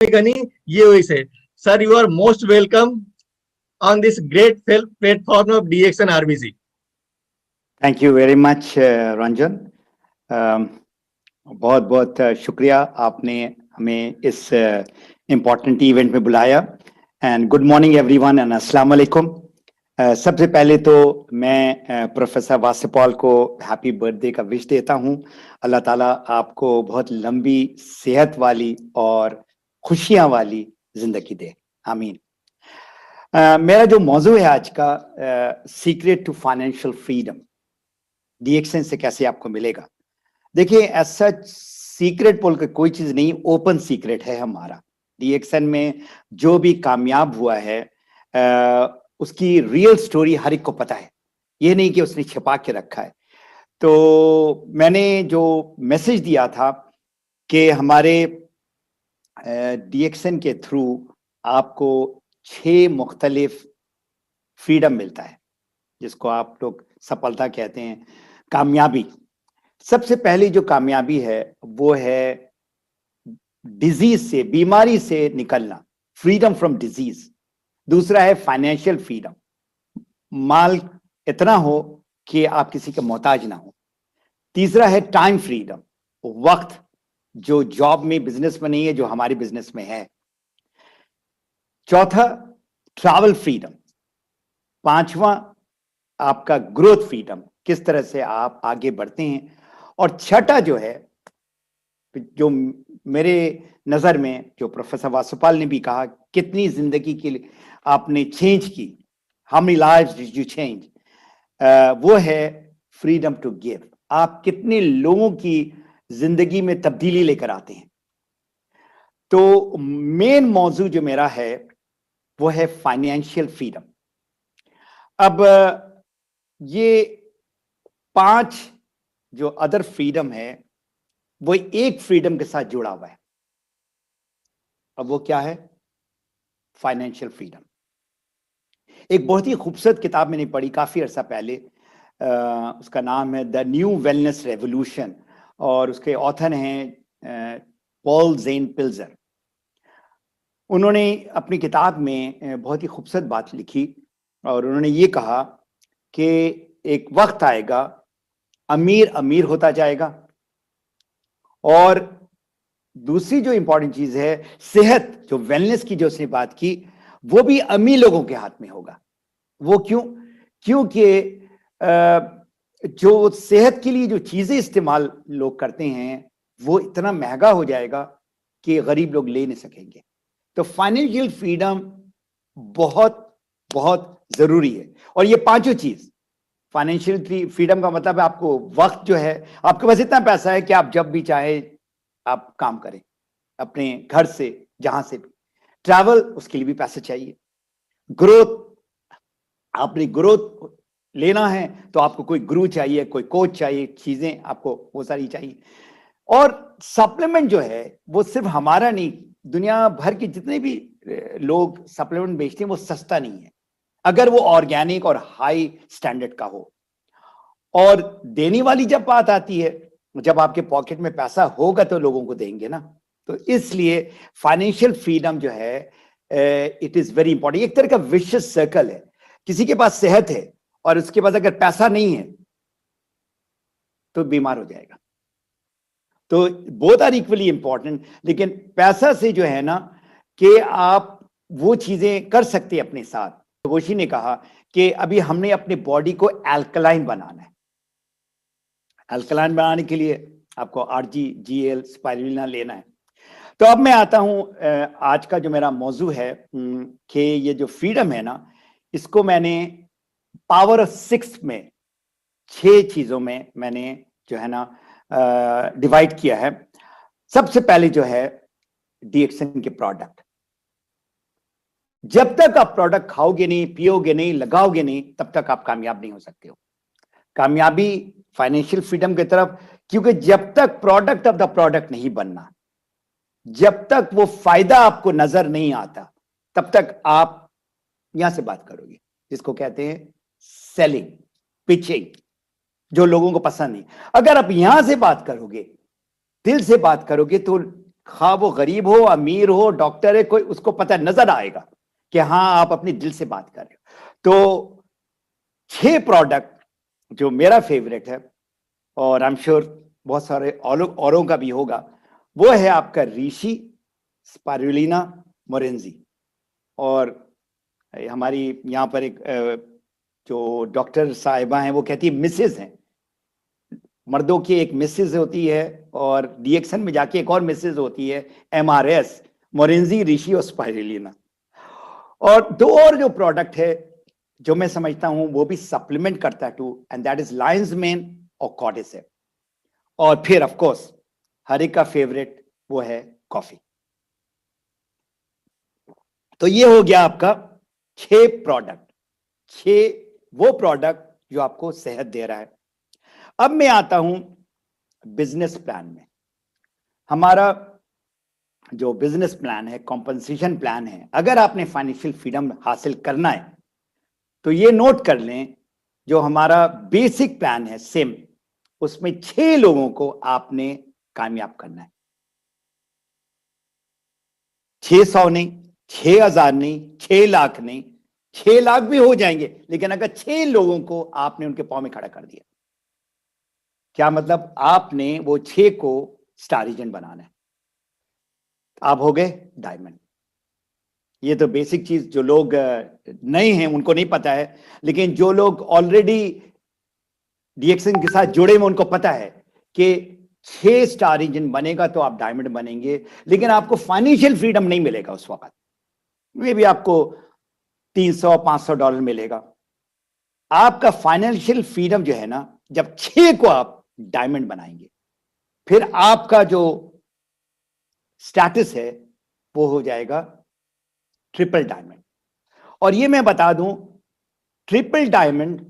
Gani, USA. Sir, you are most welcome on this great platform of DX and RBC. Thank you very much Ranjan. बहुत बहुत शुक्रिया, आपने हमें इस important event में बुलाया। And good morning everyone and अस्सलाम वालेकुम। सबसे पहले तो मैं प्रोफेसर वासेपॉल को हैप्पी बर्थडे का विश देता हूं। अल्लाह ताला आपको बहुत लंबी सेहत वाली और खुशियां वाली जिंदगी दे, आमीन। मेरा जो मौजू है आज का, secret to financial freedom, DXN से कैसे आपको मिलेगा। देखिए, ऐसा सीक्रेट बोल के कोई चीज नहीं, ओपन सीक्रेट है हमारा। डीएक्सएन में जो भी कामयाब हुआ है उसकी रियल स्टोरी हर एक को पता है, ये नहीं कि उसने छिपा के रखा है। तो मैंने जो मैसेज दिया था कि हमारे डीएक्सएन के थ्रू आपको 6 मुख्तलिफ फ्रीडम मिलता है, जिसको आप लोग सफलता कहते हैं, कामयाबी। सबसे पहली जो कामयाबी है वो है डिजीज से, बीमारी से निकलना, फ्रीडम फ्रॉम डिजीज। दूसरा है फाइनेंशियल फ्रीडम, माल इतना हो कि आप किसी के मोहताज ना हो। तीसरा है टाइम फ्रीडम, वक्त जो जॉब में, बिजनेस में नहीं है, जो हमारे बिजनेस में है। चौथा ट्रैवल फ्रीडम। पांचवा आपका ग्रोथ फ्रीडम, किस तरह से आप आगे बढ़ते हैं। और छठा जो है, जो मेरे नजर में, जो प्रोफेसर वासुपाल ने भी कहा, कितनी जिंदगी के लिए आपने चेंज की, how many lives did you change, वो है फ्रीडम टू गिव। आप कितने लोगों की जिंदगी में तब्दीली लेकर आते हैं। तो मेन मौजू जो मेरा है वो है फाइनेंशियल फ्रीडम। अब ये 5 जो अदर फ्रीडम है वो एक फ्रीडम के साथ जुड़ा हुआ है। अब वो क्या है? Financial freedom. एक बहुत ही खूबसूरत किताब मैंने पढ़ी काफी अरसा पहले, उसका नाम है द न्यू वेलनेस रेवोल्यूशन, और उसके ऑथर हैं पॉल ज़ेन पिल्जर। उन्होंने अपनी किताब में बहुत ही खूबसूरत बात लिखी, और उन्होंने ये कहा कि एक वक्त आएगा, अमीर अमीर होता जाएगा, और दूसरी जो इंपॉर्टेंट चीज है, सेहत, जो वेलनेस की जो उसने बात की, वो भी अमीर लोगों के हाथ में होगा। वो क्यों? क्योंकि जो सेहत के लिए जो चीजें इस्तेमाल लोग करते हैं वो इतना महंगा हो जाएगा कि गरीब लोग ले नहीं सकेंगे। तो फाइनेंशियल फ्रीडम बहुत बहुत जरूरी है। और ये पांचों चीज, फाइनेंशियल फ्रीडम का मतलब है आपको वक्त जो है, आपके पास इतना पैसा है कि आप जब भी चाहे आप काम करें अपने घर से, जहां से भी। ट्रैवल, उसके लिए भी पैसे चाहिए। ग्रोथ, आपने ग्रोथ लेना है तो आपको कोई गुरु चाहिए, कोई कोच चाहिए, चीजें आपको वो सारी चाहिए। और सप्लीमेंट जो है वो सिर्फ हमारा नहीं, दुनिया भर के जितने भी लोग सप्लीमेंट बेचते हैं वो सस्ता नहीं है, अगर वो ऑर्गेनिक और हाई स्टैंडर्ड का हो। और देने वाली जब बात आती है, जब आपके पॉकेट में पैसा होगा तो लोगों को देंगे ना। तो इसलिए फाइनेंशियल फ्रीडम जो है, इट इज वेरी इंपॉर्टेंट। एक तरह का विशियस सर्कल है। किसी के पास सेहत है और उसके पास अगर पैसा नहीं है तो बीमार हो जाएगा। तो बोथ आर इक्वली इंपॉर्टेंट। लेकिन पैसा से जो है ना, कि आप वो चीजें कर सकते हैं अपने साथ। तो वोशी ने कहा कि अभी हमने अपने बॉडी को एल्कलाइन बनाना है। एल्कलाइन बनाने के लिए आपको RGGL स्पाइरुलिना लेना है। तो अब मैं आता हूं, आज का जो मेरा मौजू है कि ये जो फ्रीडम है ना, इसको मैंने पावर ऑफ 6 में, 6 चीजों में मैंने जो है ना डिवाइड किया है। सबसे पहले जो है डीएक्सएन के प्रोडक्ट। जब तक आप प्रोडक्ट खाओगे नहीं, पियोगे नहीं, लगाओगे नहीं, तब तक आप कामयाब नहीं हो सकते हो। कामयाबी फाइनेंशियल फ्रीडम की तरफ, क्योंकि जब तक प्रोडक्ट ऑफ द प्रोडक्ट नहीं बनना, जब तक वो फायदा आपको नजर नहीं आता, तब तक आप यहां से बात करोगे, जिसको कहते हैं सेलिंग, पिचिंग, जो लोगों को पसंद नहीं। अगर आप यहां से बात करोगे, दिल से बात करोगे, तो खा वो गरीब हो, अमीर हो, डॉक्टर है, कोई उसको पता नजर आएगा कि हाँ आप अपने दिल से बात कर रहे हो। तो 6 प्रोडक्ट जो मेरा फेवरेट है, और आई एम श्योर बहुत सारे औरों का भी होगा, वो है आपका ऋषि, स्पारुलिना, मोरेंजी। और हमारी यहाँ पर एक जो डॉक्टर साहिबा हैं वो कहती है मिसेज हैं, मर्दों की एक मिसेज होती है और डीएक्सन में जाके एक और मिसेज होती है, एमआरएस, मोरेंजी, ऋषि और स्पाइरुलिना। और 2 और जो प्रोडक्ट है जो मैं समझता हूं वो भी सप्लीमेंट करता है too, and that is lion's mane और कॉर्डिसेप। और फिर ऑफ कोर्स हर एक का फेवरेट वो है कॉफी। तो ये हो गया आपका 6 प्रोडक्ट, 6 वो प्रोडक्ट जो आपको सेहत दे रहा है। अब मैं आता हूं बिजनेस प्लान में। हमारा जो बिजनेस प्लान है, कॉम्पनसेशन प्लान है, अगर आपने फाइनेंशियल फ्रीडम हासिल करना है तो ये नोट कर लें, जो हमारा बेसिक प्लान है सेम, उसमें 6 लोगों को आपने कामयाब करना है। 600 नहीं, 6000 नहीं, 6 लाख नहीं, 6 लाख भी हो जाएंगे, लेकिन अगर 6 लोगों को आपने उनके पांव में खड़ा कर दिया, क्या मतलब, आपने वो 6 को स्टार एजेंट बनाना है, आप हो गए डायमंड। ये तो बेसिक चीज जो लोग नए हैं उनको नहीं पता है, लेकिन जो लोग ऑलरेडी डीएक्सन के साथ जुड़े में उनको पता है कि 6 स्टार इंजन बनेगा तो आप डायमंड बनेंगे, लेकिन आपको फाइनेंशियल फ्रीडम नहीं मिलेगा उस वक्त। मे भी आपको $300-500 मिलेगा। आपका फाइनेंशियल फ्रीडम जो है ना, जब 6 को आप डायमंड बनाएंगे, फिर आपका जो स्टेटस है वो हो जाएगा ट्रिपल डायमंड। और ये मैं बता दूं, ट्रिपल डायमंड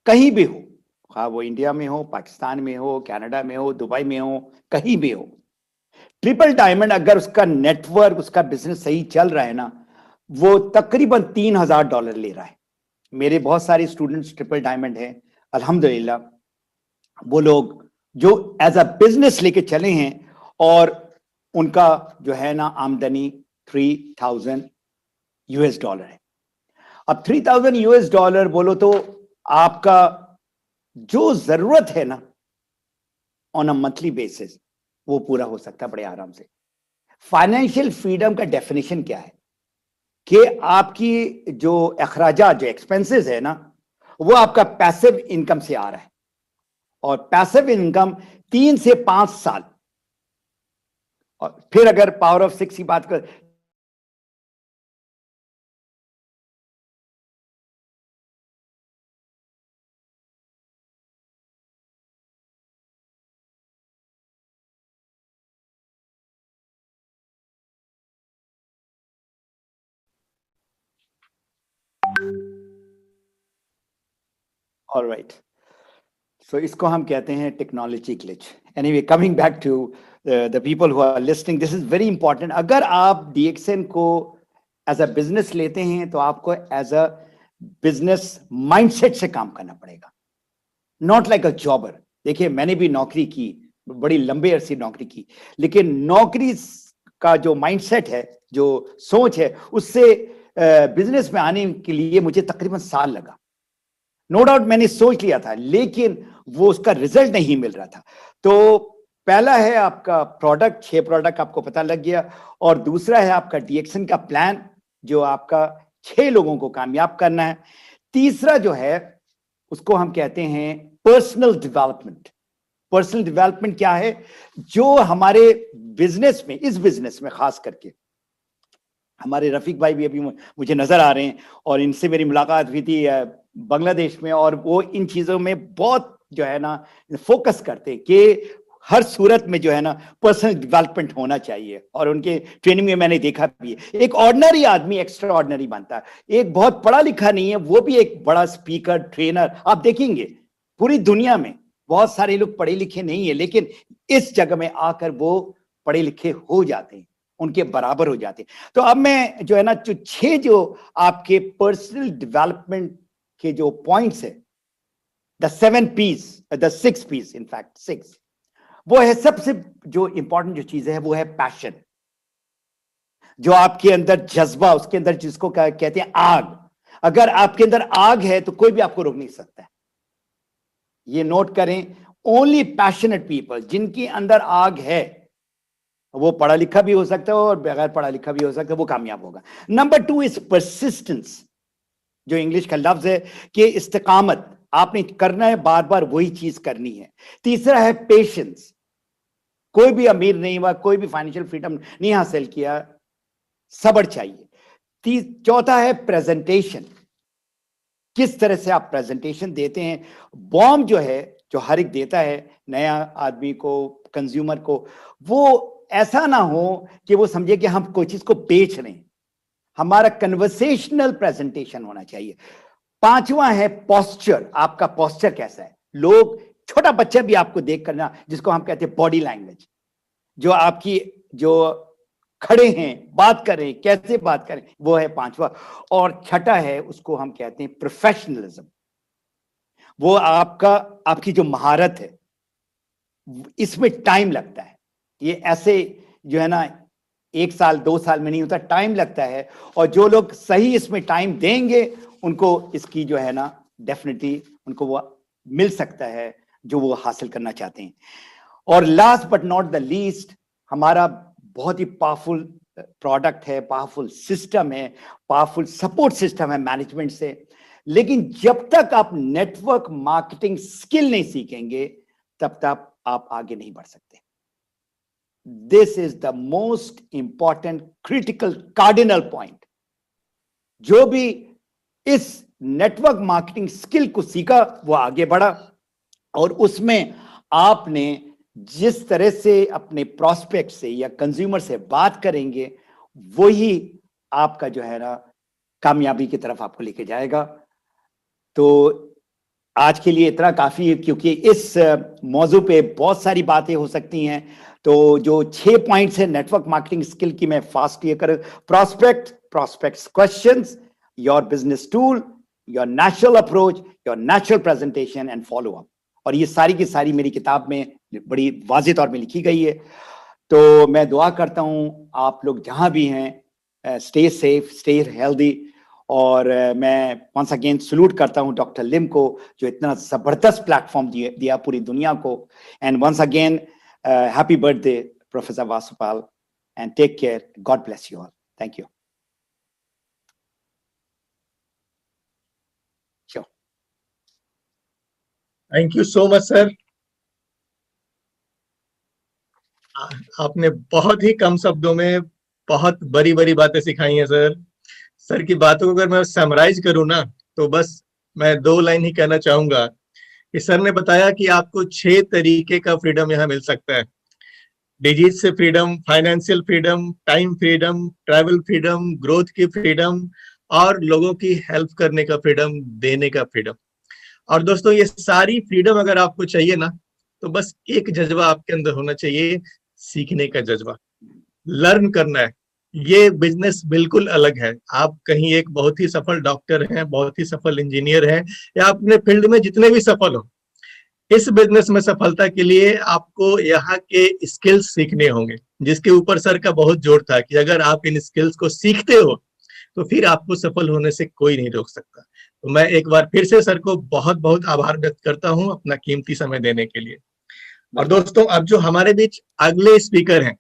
कहीं भी हो, हाँ वो इंडिया में हो, पाकिस्तान में हो, कनाडा में हो, दुबई में हो, कहीं भी हो, ट्रिपल डायमंड अगर उसका नेटवर्क, उसका बिजनेस सही चल रहा है ना, वो तकरीबन $3000 ले रहा है। मेरे बहुत सारे स्टूडेंट्स ट्रिपल डायमंड हैं अल्हम्दुलिल्लाह। वो लोग जो एज अ बिजनेस लेके चले हैं और उनका जो है ना आमदनी $3000 है। अब $3000 बोलो तो आपका जो जरूरत है ना ऑन अ मंथली बेसिस वो पूरा हो सकता है बड़े आराम से। फाइनेंशियल फ्रीडम का डेफिनेशन क्या है कि आपकी जो अखराजा, जो एक्सपेंसेस है ना, वो आपका पैसिव इनकम से आ रहा है, और पैसिव इनकम 3 से 5 साल, और फिर अगर पावर ऑफ 6 की बात कर, ऑलराइट, सो इसको हम कहते हैं technology glitch. Anyway, coming back to the people who are listening, this is very important. अगर आप डीएक्सएन को एज अ बिजनेस लेते हैं तो आपको एज अ बिजनेस माइंडसेट से काम करना पड़ेगा, नॉट लाइक अ जॉबर। देखिए, मैंने भी नौकरी की, बड़ी लंबे अरसे नौकरी की, लेकिन नौकरी का जो माइंडसेट है, जो सोच है, उससे बिजनेस में आने के लिए मुझे तकरीबन साल लगा। नो डाउट मैंने सोच लिया था, लेकिन वो उसका रिजल्ट नहीं मिल रहा था। तो पहला है आपका प्रोडक्ट, 6 प्रोडक्ट आपको पता लग गया, और दूसरा है आपका डीएक्सन का प्लान जो आपका 6 लोगों को कामयाब करना है। तीसरा जो है उसको हम कहते हैं पर्सनल डेवलपमेंट। पर्सनल डेवलपमेंट क्या है, जो हमारे बिजनेस में, इस बिजनेस में खास करके, हमारे रफीक भाई भी अभी मुझे नजर आ रहे हैं और इनसे मेरी मुलाकात हुई थी बांग्लादेश में, और वो इन चीजों में बहुत जो है ना फोकस करते हैं कि हर सूरत में जो है ना पर्सनल डेवलपमेंट होना चाहिए, और उनके ट्रेनिंग में मैंने देखा भी है। एक ऑर्डिनरी आदमी एक्स्ट्रा ऑर्डिनरी बनता है, एक बहुत पढ़ा लिखा नहीं है वो भी एक बड़ा स्पीकर, ट्रेनर। आप देखेंगे पूरी दुनिया में बहुत सारे लोग पढ़े लिखे नहीं है, लेकिन इस जगह में आकर वो पढ़े लिखे हो जाते हैं, उनके बराबर हो जाते हैं। तो अब मैं जो है ना, जो 6 जो आपके पर्सनल डेवलपमेंट के जो पॉइंट्स है, the 7 P's, the 6 P's, in fact 6, वो है सबसे जो इंपॉर्टेंट जो चीज है वो है पैशन, जो आपके अंदर जज्बा, उसके अंदर जिसको कहते हैं आग। अगर आपके अंदर आग है तो कोई भी आपको रोक नहीं सकता है। ये नोट करें, ओनली पैशनेट पीपल, जिनके अंदर आग है, वो पढ़ा लिखा भी हो सकता है और बगैर पढ़ा लिखा भी हो सकता है, वो कामयाब होगा। नंबर 2 इज परसिस्टेंस, जो इंग्लिश का लफ्ज है कि इस्तिकामत, आपने करना है, बार बार वही चीज करनी है। तीसरा है पेशेंस, कोई भी अमीर नहीं हुआ, कोई भी फाइनेंशियल फ्रीडम नहीं हासिल किया, सब्र चाहिए। चौथा है प्रेजेंटेशन, किस तरह से आप प्रेजेंटेशन देते हैं। बॉम्ब जो है, जो हर एक देता है नया आदमी को, कंज्यूमर को, वो ऐसा ना हो कि वो समझे कि हम कोई चीज को बेच रहे हैं। हमारा कन्वर्सेशनल प्रेजेंटेशन होना चाहिए। पांचवा है पोस्चर, आपका पोस्चर कैसा है। लोग, छोटा बच्चा भी आपको देख करना, जिसको हम कहते हैं बॉडी लैंग्वेज, जो आपकी जो खड़े हैं, बात करें, कैसे बात करें, वो है पांचवा। और छठा है, उसको हम कहते हैं प्रोफेशनलिज्म, वो आपकी जो महारत है, इसमें टाइम लगता है। ये ऐसे जो है ना 1 साल 2 साल में नहीं होता, टाइम लगता है। और जो लोग सही इसमें टाइम देंगे, उनको इसकी जो है ना डेफिनेटली उनको वो मिल सकता है जो वो हासिल करना चाहते हैं। और last but not the least, हमारा बहुत ही पावरफुल प्रोडक्ट है, पावरफुल सिस्टम है, पावरफुल सपोर्ट सिस्टम है मैनेजमेंट से। लेकिन जब तक आप नेटवर्क मार्केटिंग स्किल नहीं सीखेंगे, तब तक आप आगे नहीं बढ़ सकते। This is the most important critical cardinal point. जो भी इस नेटवर्क मार्केटिंग स्किल को सीखा, वो आगे बढ़ा। और उसमें आपने जिस तरह से अपने प्रोस्पेक्ट से या कंज्यूमर से बात करेंगे, वही आपका जो है ना कामयाबी की तरफ आपको लेके जाएगा। तो आज के लिए इतना काफी है, क्योंकि इस मौजू पे बहुत सारी बातें हो सकती हैं। तो जो 6 पॉइंट्स है नेटवर्क मार्केटिंग स्किल की, मैं फास्ट ये कर, prospects questions, your business tool, your natural approach, your natural presentation and follow up. और ये सारी की सारी मेरी किताब में बड़ी वाज़ेह तौर में लिखी गई है। तो मैं दुआ करता हूँ आप लोग जहां भी हैं, स्टे सेफ, स्टे हेल्दी। और मैं वंस अगेन सल्यूट करता हूँ डॉक्टर लिम को, जो इतना जबरदस्त प्लेटफॉर्म दिया पूरी दुनिया को। And once again happy birthday professor Vasupal, and take care, God bless you all, thank you. Thank you so much sir. आपने बहुत ही कम शब्दों में बहुत बड़ी बड़ी बातें सिखाई हैं सर। सर की बातों को अगर मैं समराइज करूं ना, तो बस मैं 2 लाइन ही कहना चाहूंगा कि सर ने बताया कि आपको 6 तरीके का फ्रीडम यहाँ मिल सकता है। डिजीज से freedom, financial freedom, time freedom, travel freedom, growth की फ्रीडम, और लोगों की हेल्प करने का फ्रीडम, देने का फ्रीडम। और दोस्तों, ये सारी फ्रीडम अगर आपको चाहिए ना, तो बस एक जज्बा आपके अंदर होना चाहिए, सीखने का जज्बा, लर्न करना है। ये बिजनेस बिल्कुल अलग है। आप कहीं एक बहुत ही सफल डॉक्टर हैं, बहुत ही सफल इंजीनियर हैं, या अपने फील्ड में जितने भी सफल हो, इस बिजनेस में सफलता के लिए आपको यहाँ के स्किल्स सीखने होंगे, जिसके ऊपर सर का बहुत जोर था कि अगर आप इन स्किल्स को सीखते हो तो फिर आपको सफल होने से कोई नहीं रोक सकता। तो मैं एक बार फिर से सर को बहुत बहुत आभार व्यक्त करता हूँ अपना कीमती समय देने के लिए। और दोस्तों, अब जो हमारे बीच अगले स्पीकर हैं,